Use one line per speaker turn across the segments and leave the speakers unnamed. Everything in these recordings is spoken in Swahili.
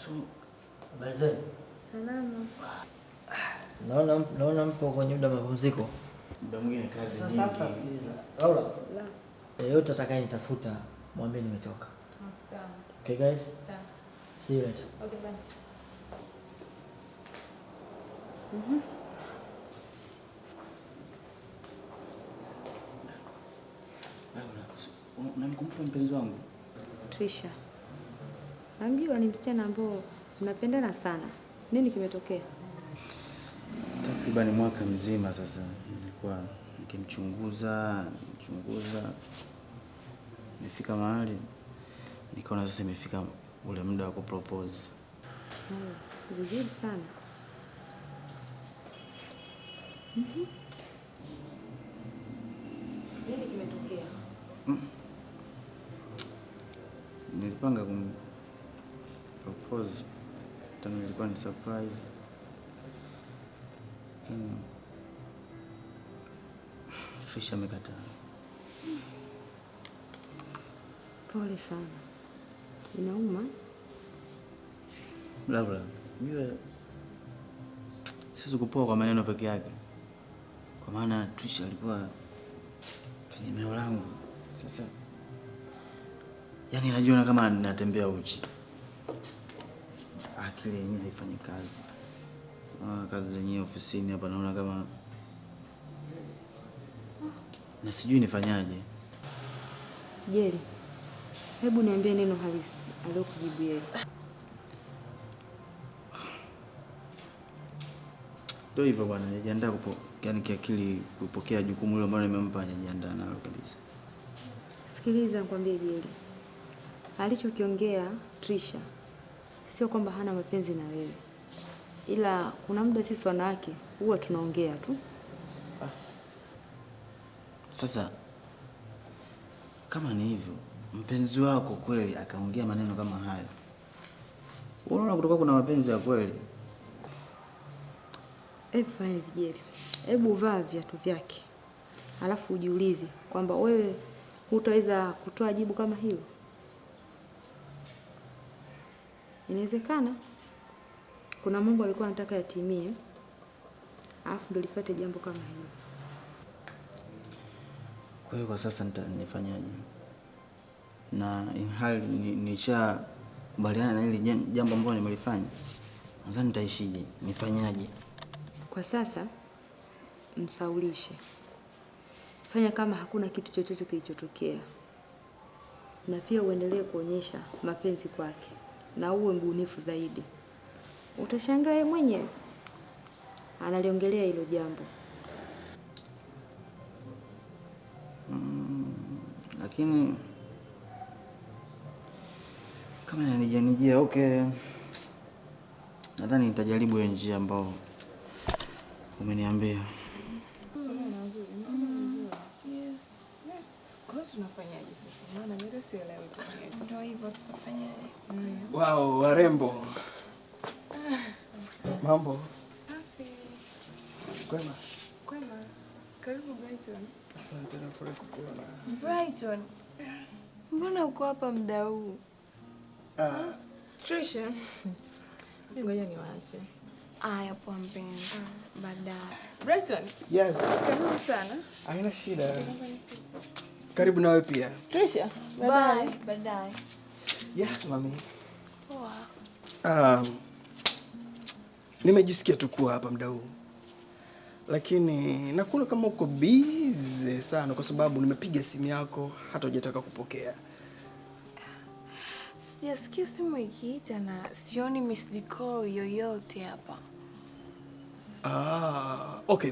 Habari zenu?
Salama.
Naona mpo kwenye muda mapumziko.
Muda mwingine kazi nyingi.
Sasa sikiliza. Laura. Yeyote atakayenitafuta mwambie nimetoka.
Sawa.
Okay guys?
Sawa.
See you later.
Okay, bye.
Unamkumbuka mpenzi wangu?
Trisha. Namjua, ni msichana ambao mnapendana sana. Nini kimetokea?
Takriban mwaka mzima sasa nilikuwa nikimchunguza. Nifika mahali nikaona sasa imefika ule muda wa kupropose.
Vizuri sana. Nini kimetokea?
Nilipanga propose. Tena ilikuwa ni surprise. Trisha amekataa.
Pole sana. Inauma?
Laura, yule siwezi kupoa kwa maneno peke yake. Kwa maana Trisha alikuwa kwenye eneo langu. Sasa yaani najiona kama natembea uchi. Akili yenyewe haifanyi kazi. Kazi zenyewe ofisini hapa naona kama na sijui nifanyaje.
Jeli, hebu niambie neno halisi aliyokujibu yeye.
Ndio hivyo bwana, najiandaa yaani kiakili kupokea jukumu hilo ambalo nimempa, najiandaa nalo kabisa.
Sikiliza nikwambie Jeli. Alichokiongea Trisha sio kwamba hana mapenzi na wewe. Ila kuna muda sisi wanawake huwa tunaongea tu.
Sasa kama ni hivyo, mpenzi wako kweli akaongea maneno kama hayo, unaona kutoka kuna mapenzi ya kweli?
Fine Jeli. Hebu vaa viatu vyake. Alafu ujiulize kwamba wewe hutaweza kutoa jibu kama hilo. Inawezekana kuna mambo alikuwa anataka yatimie, alafu ndio lifuate jambo kama hilo.
Kwa hiyo kwa sasa nifanyaje? Na inhali kubaliana na hili jambo ambalo nimelifanya. Nadhani nitaishije? Nifanyaje?
Kwa sasa msaulishe. Fanya kama hakuna kitu chochote kilichotokea. Na pia uendelee kuonyesha mapenzi kwake. Na uwe mbunifu zaidi. Utashangaa yeye mwenyewe analiongelea hilo jambo.
Lakini kama inanijia okay. Nadhani nitajaribu hiyo njia ambayo umeniambia.
Tunafanyaje sasa? Maana mimi sielewi kitu. Ndio hivyo tutafanyaje?
Wow, warembo. Mambo.
Safi.
Kwema.
Kwema. Karibu Brighton.
Asante na furaha kukuona.
Brighton. Mbona uko hapa muda huu? Trisha. Mimi ngoja niwaache. Aya poa mpenzi. Baadaye. Brighton.
Yes.
Karibu sana.
Haina shida. Karibu nawe pia.
Trisha. Bye. Baadaye.
Yes, mami.
Poa.
Nimejisikia tu kuwa hapa muda huu. Lakini nakula kama uko busy sana kwa sababu nimepiga simu yako hata hujataka kupokea.
Sijasikia simu ikiita na sioni missed call yoyote hapa.
Okay.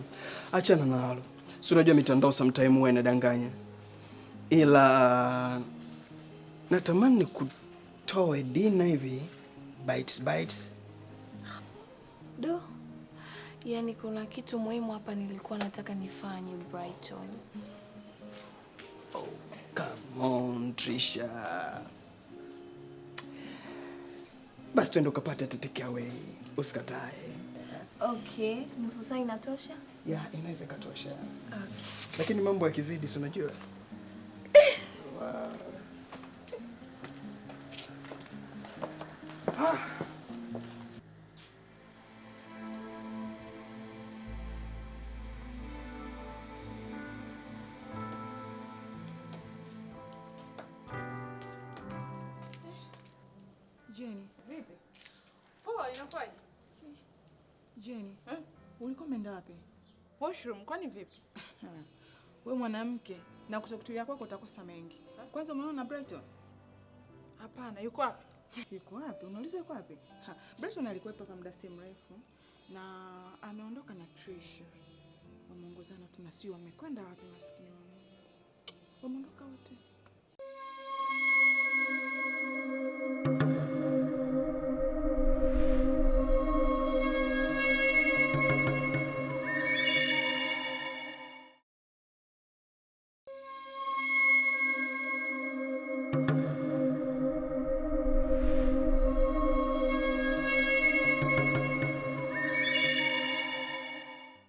Achana nalo. Si unajua mitandao sometimes huwa inadanganya. Ila natamani kutoe dinner hivi bites.
Do. Yaani kuna kitu muhimu hapa nilikuwa nataka nifanye Brighton.
Oh, come on Trisha. Basi twende ukapate take away. Usikatae.
Okay, nusu saa inatosha?
Yeah, inaweza katosha.
Okay.
Lakini mambo yakizidi si unajua. Wow.
Jenny, vipi?
Poa, inakwaje?
Jenny, ulikuwa umeenda wapi?
Washroom, kwani vipi?
Wewe mwanamke, na kutokutulia kwako utakosa mengi. Kwanza umeona na Brighton?
Hapana, yuko wapi?
Yuko wapi? Unauliza yuko wapi? Brighton alikuwa hapa muda si mrefu na ameondoka na Trisha. Wameongozana tu na sio wamekwenda wapi maskini wao. Wameondoka wote.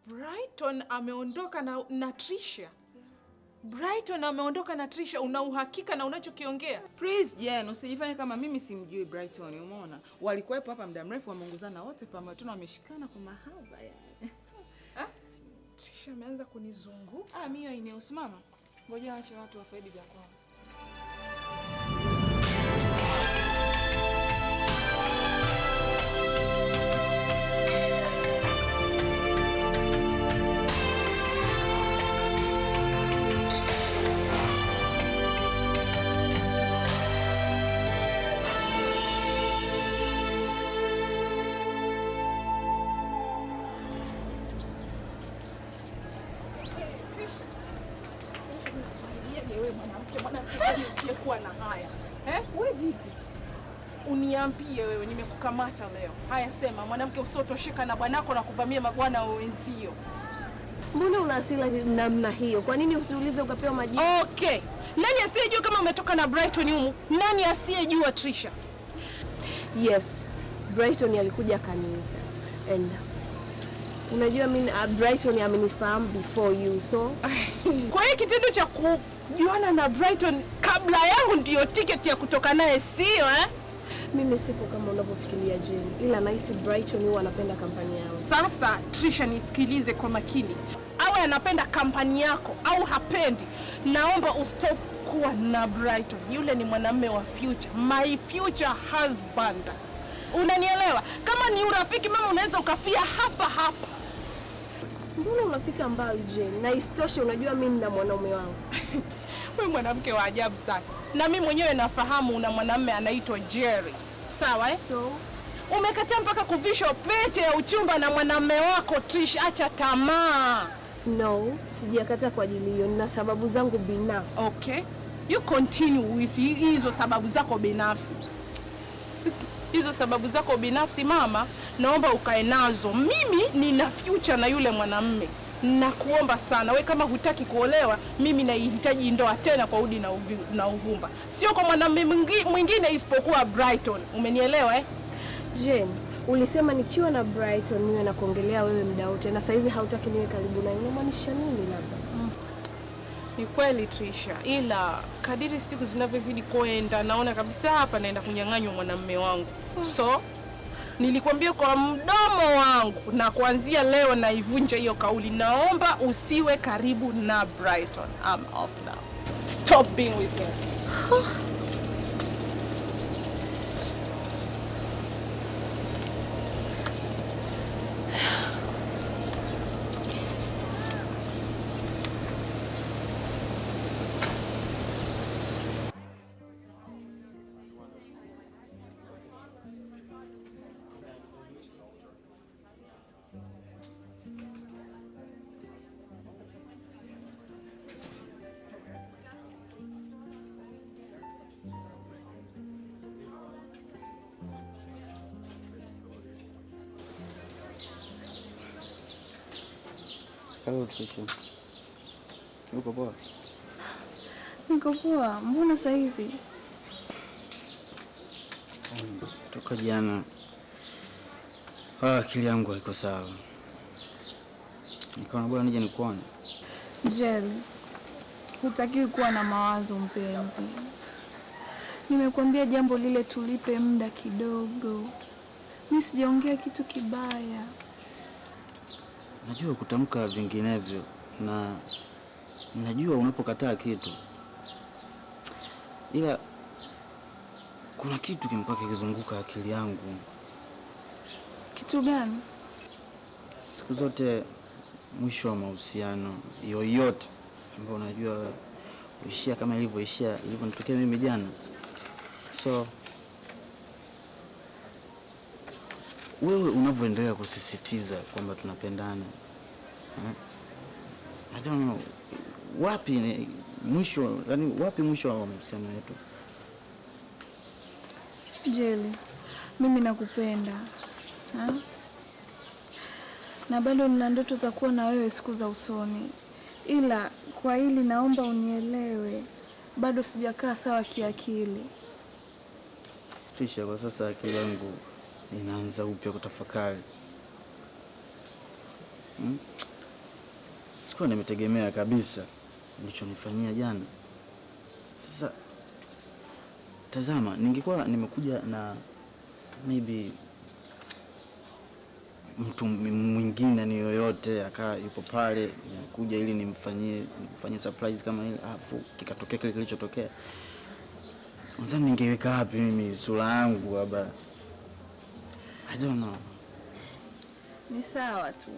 Brighton ameondoka na Trisha. Brighton ameondoka na Trisha, una uhakika na unachokiongea?
Please Jen, usijifanye kama mimi simjui Brighton, umeona? Walikuwepo hapa muda mrefu wameongozana wote pamoja, tuna wameshikana kwa mahaba yani.
Trisha ameanza kunizunguka.
Mimi hainihusu mama. Ngoja acha watu wafaidi vya kwao.
Usiyekuwa na haya. Wewe vipi? Uniambie wewe, nimekukamata leo. Haya sema, mwanamke usiotosheka na bwanako na kuvamia mabwana wa wenzio.
Mbona una hasira namna hiyo? Kwa nini usiulize ukapewa majibu?
Okay. Nani asiyejua kama umetoka na Brighton humu? Nani asiyejua Trisha?
Yes. Brighton alikuja akaniita. And unajua mimi Brighton amenifahamu before you, so
kwa hiyo kitendo cha kujuana na Brighton kabla yangu ndio tiketi ya kutoka naye, sio
Mimi sipo kama unavyofikiria Jane, ila nahisi Brighton huwa anapenda kampani yao.
Sasa Trisha, nisikilize kwa makini. Awe anapenda kampani yako au hapendi, naomba ustop kuwa na Brighton. Yule ni mwanamume wa future, my future husband. Unanielewa? Kama ni urafiki mama, unaweza ukafia hapa hapa.
Mbona unafika mbali Jane? Na isitoshe unajua mimi na mwanaume wangu.
Wewe mwanamke wa ajabu sana. Na mimi mwenyewe nafahamu una mwanamume anaitwa Jerry. Sawa
So
umekataa mpaka kuvishwa pete ya uchumba na mwanamume wako Trish, acha tamaa.
No, sijakataa kwa ajili hiyo, nina sababu zangu binafsi.
Okay. You continue with hizo sababu zako binafsi. Hizo sababu zako binafsi mama, naomba ukae nazo. Mimi nina future na yule mwanamume. Nakuomba sana, we kama hutaki kuolewa, mimi nahitaji ndoa tena kwa udi na uvumba. Sio kwa mwanamume mwingine isipokuwa Brighton. Umenielewa
Jane, ulisema nikiwa na Brighton niwe na kuongelea wewe muda wote, na saizi hautaki niwe karibu naye. Unamaanisha nini labda?
Ni kweli Trisha, ila kadiri siku zinavyozidi kwenda naona kabisa hapa naenda kunyang'anywa mwanamume wangu. So nilikwambia kwa mdomo wangu, na kuanzia leo naivunja hiyo kauli. Naomba usiwe karibu na Brighton. I'm off now. Stop being with him.
Hello Trisha. Uko poa?
Niko poa. Mbona saa hizi?
Toka jana akili yangu haiko sawa. Nikaona bora nije nikuone.
Jel, hutakiwi kuwa na mawazo mpenzi. Nimekuambia jambo lile tulipe muda kidogo. Mimi sijaongea kitu kibaya.
Najua kutamka vinginevyo na najua unapokataa kitu. Ila kuna kitu kimekuwa kikizunguka akili yangu.
Kitu gani?
Siku zote mwisho wa mahusiano yoyote ambao unajua uishia kama ilivyonitokea mimi jana. So wewe unavyoendelea kusisitiza kwamba tunapendana, I don't know wapi mwisho wa mahusiano yetu?
Jelly, mimi nakupenda. Na bado nina ndoto za kuwa na wewe siku za usoni. Ila kwa hili naomba unielewe. Bado sijakaa sawa kiakili.
Trisha, kwa sasa akili yangu inaanza upya kutafakari. Sikuwa nimetegemea kabisa ulichonifanyia jana. Sasa tazama, ningekuwa nimekuja na maybe mtu mwingine ni yoyote akaa yupo pale kuja ili nimfanyie surprise kama ile, afu kikatokea kile kilichotokea, unadhani ningeweka wapi mimi sura yangu baba? I don't know.
Ni sawa tu,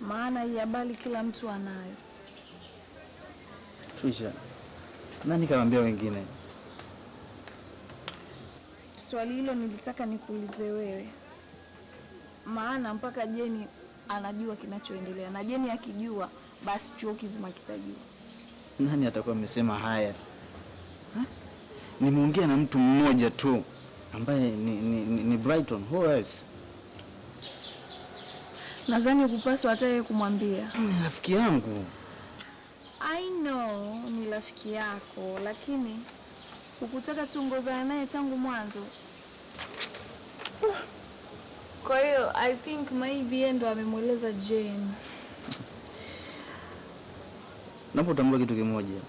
maana hii habari kila mtu anayo.
Trisha, nani kawaambia wengine?
Swali hilo nilitaka nikuulize wewe, maana mpaka Jeni anajua kinachoendelea, na Jeni akijua basi chuo kizima kitajua.
Nani atakuwa amesema haya? Nimeongea na mtu mmoja tu ambaye ni Brighton. Who else?
Nadhani ukupaswa hata yeye kumwambia.
Ni rafiki yangu.
I know ni rafiki yako, lakini ukutaka tuongozane naye tangu mwanzo. Kwa hiyo I think maybe yeye ndo amemweleza Jane.
Naomba utambue kitu kimoja.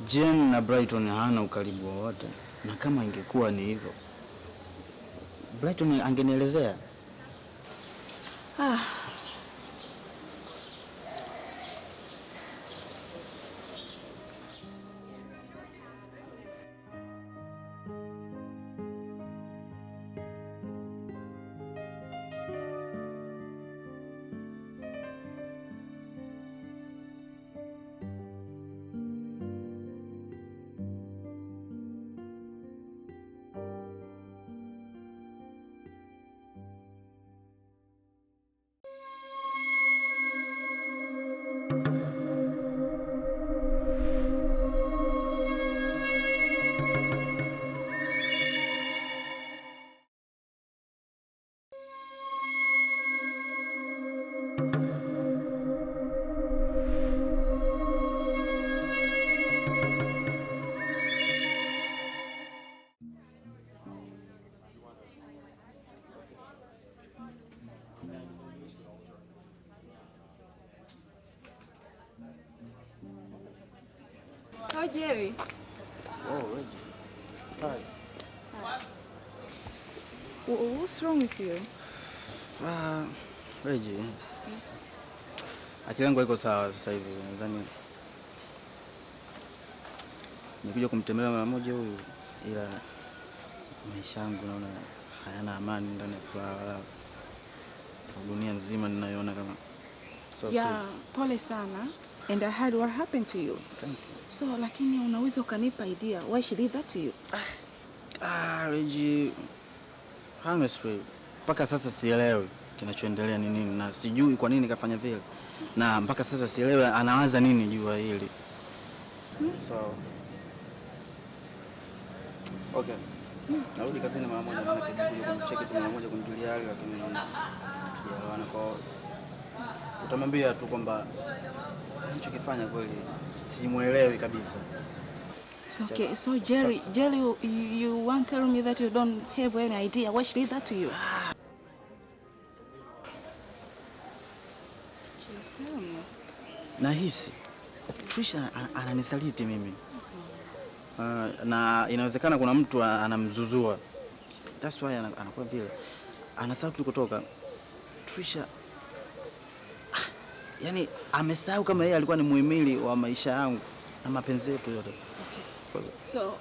Jane na Brighton hana ukaribu wowote, na kama ingekuwa ni hivyo Brighton angenielezea.
Oh, Jerry.
Oh, Reggie. Hi.
What's wrong with you?
Reggie. Yes. Akili yangu haiko sawa sasa hivi. Nadhani nikuja kumtembelea mara moja huyu, ila maisha yangu naona hayana amani ndani ya furaha. Dunia nzima ninayoona kama
Yeah, pole sana. And I heard what happened to you.
Thank you.
So, lakini unaweza ukanipa idea why she did that to you?
Reggie, honestly, mpaka sasa sielewi kinachoendelea ni nini, na sijui kwa nini kafanya vile, na mpaka sasa sielewi anawaza nini juu ya hili. So, okay. Narudi kazini mara moja, maana nikuja kumcheki tu mara moja kumjulia hali, lakini naona tujaelewana. Kwa utamwambia tu kwamba anachokifanya kweli simuelewi kabisa.
Okay, so Jerry, you want to tell me that you don't have any idea why she did that to you? Just tell me.
Nahisi Trisha ananisaliti mimi. Na inawezekana kuna mtu anamzuzua. That's why anakuwa vile. Anasahau tulikotoka. Trisha yani amesahau kama yeye alikuwa ni muhimili wa maisha yangu na mapenzi yetu yote.
Okay. So,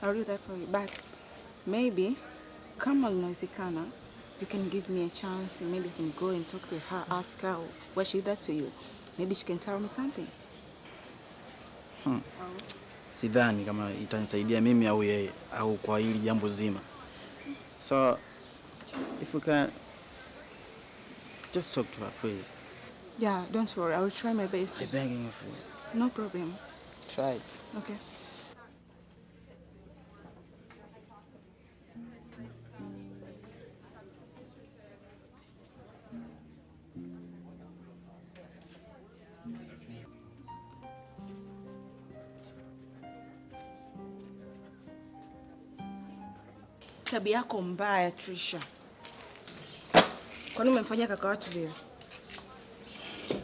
I'll do that for you, but maybe kama inawezekana, you can give me a chance and maybe I can go and talk to her, ask her what she did to you. Maybe she can tell me something.
Sidhani kama itanisaidia mimi au yeye au kwa hili jambo zima. So if you can just talk to her, please.
Yeah, don't worry. I will try my best.
I'm begging you for it.
No problem.
Try.
Okay. Tabia yako mbaya, Trisha. Kwani umemfanyia kaka watu vile?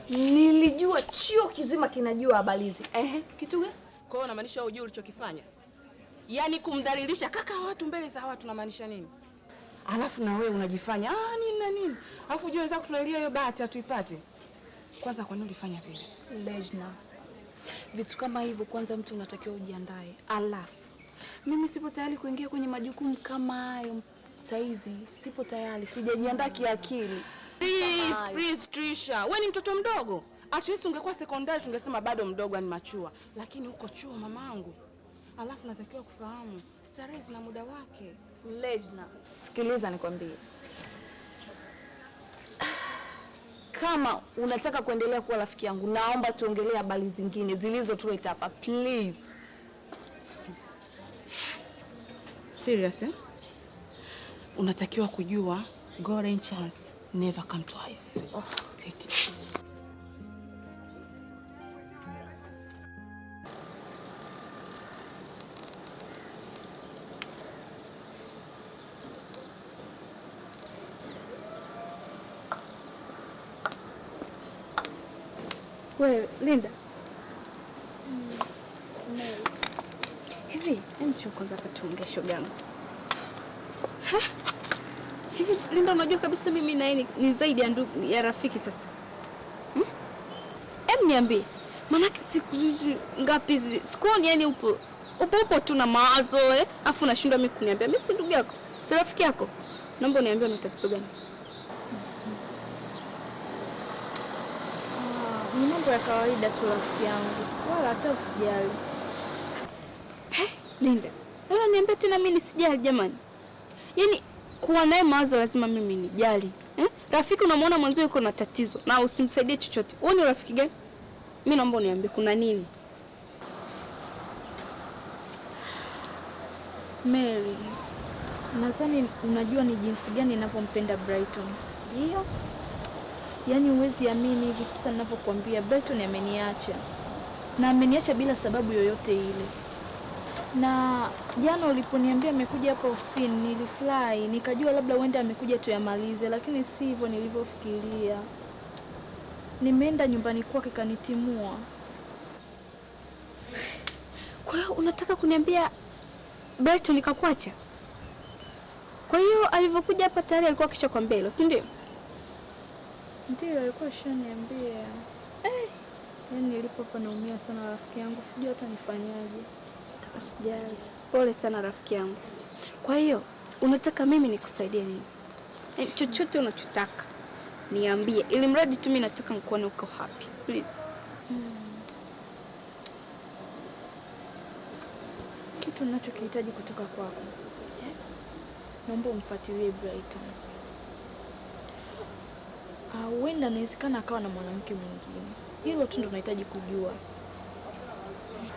Nilijua chuo kizima kinajua habari hizi. Kitu gani?
Kwa hiyo unamaanisha hujui ulichokifanya? Yaani kumdhalilisha kaka watu mbele za watu unamaanisha nini? Alafu na wewe unajifanya nini na nini? Alafu unajua wenzako tunalia hiyo bahati hatuipate. Kwanza kwa nini ulifanya vile?
Lejna. Vitu kama hivyo kwanza mtu unatakiwa ujiandae. Alafu mimi sipo tayari kuingia kwenye majukumu kama hayo saizi. Sipo tayari, sijajiandaa kiakili.
Please Trisha, wewe ni mtoto mdogo. At least ungekuwa sekondari tungesema bado mdogo ni machua. Lakini uko chuo mamangu. Alafu natakiwa kufahamu starehe zina muda wake.
Lejna, sikiliza nikwambie. Kama unataka kuendelea kuwa rafiki yangu, naomba tuongelee habari zingine zilizotuleta hapa, please.
Serious, eh? Unatakiwa kujua golden chance never come twice. Take it.
Wewe Linda. Hivi, kwanza katuongea shogangu. Hivi Linda, unajua kabisa mimi na yeye ni zaidi ya ndugu ya rafiki sasa. Niambie. Maana siku ngapi sikuoni, yani upo tu na mawazo afu unashindwa mimi kuniambia. Mimi si ndugu yako, si rafiki yako. Naomba uniambie una tatizo gani?
Ni mambo ya kawaida tu rafiki yangu. Wala hata usijali.
Linda, wewe niambia tena mimi nisijali jamani. Yaani kuwa naye mawazo lazima mimi nijali. Rafiki unamwona mwanzo yuko na tatizo na usimsaidie chochote. Wewe ni rafiki gani? Mimi naomba uniambie kuna nini?
Mary, nadhani unajua ni jinsi gani ninavyompenda Brighton.
Ndio.
Yaani huwezi amini hivi sasa ninavyokuambia Brighton ameniacha. Na ameniacha bila sababu yoyote ile. Na jana uliponiambia amekuja hapa ofisini nilifurahi, nikajua labda uenda amekuja tuyamalize, lakini si hivyo nilivyofikiria. Nimeenda nyumbani kwake kanitimua.
Kwa hiyo unataka kuniambia Brighton kakuacha? Kwa hiyo alivyokuja hapa tayari alikuwa kishakwambia hilo, si ndio?
Ndio, alikuwa ashaniambia. Yaani nilipo hapa naumia sana rafiki yangu, sijui hata nifanyaje.
Usijali. Pole sana rafiki yangu. Kwa hiyo unataka mimi nikusaidie nini? Chochote unachotaka niambie, ili mradi tu mimi nataka nikuone uko happy. Please.
Kitu ninachokihitaji kutoka kwako.
Yes.
Naomba umfuatilie Brighton. Huenda inawezekana akawa na mwanamke mwingine. Hilo tu ndo nahitaji kujua.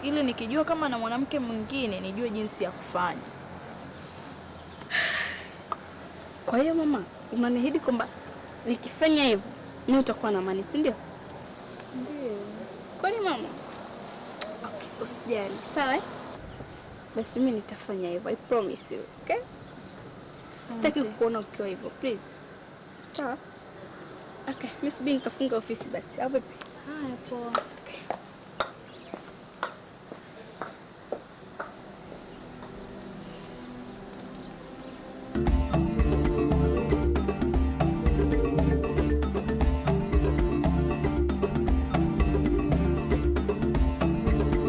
Ili nikijua kama na mwanamke mwingine nijue jinsi ya kufanya.
Kwa hiyo mama, unaniahidi kwamba nikifanya hivyo mimi utakuwa na amani, si ndio?
Ndio.
Kwani mama? Okay, usijali. Sawa? Basi mimi nitafanya hivyo. I promise you, okay? Sitaki kukuona ukiwa hivyo, please. Sawa? Okay, mimi subiri nikafunga ofisi basi. Au vipi?
Haya, poa.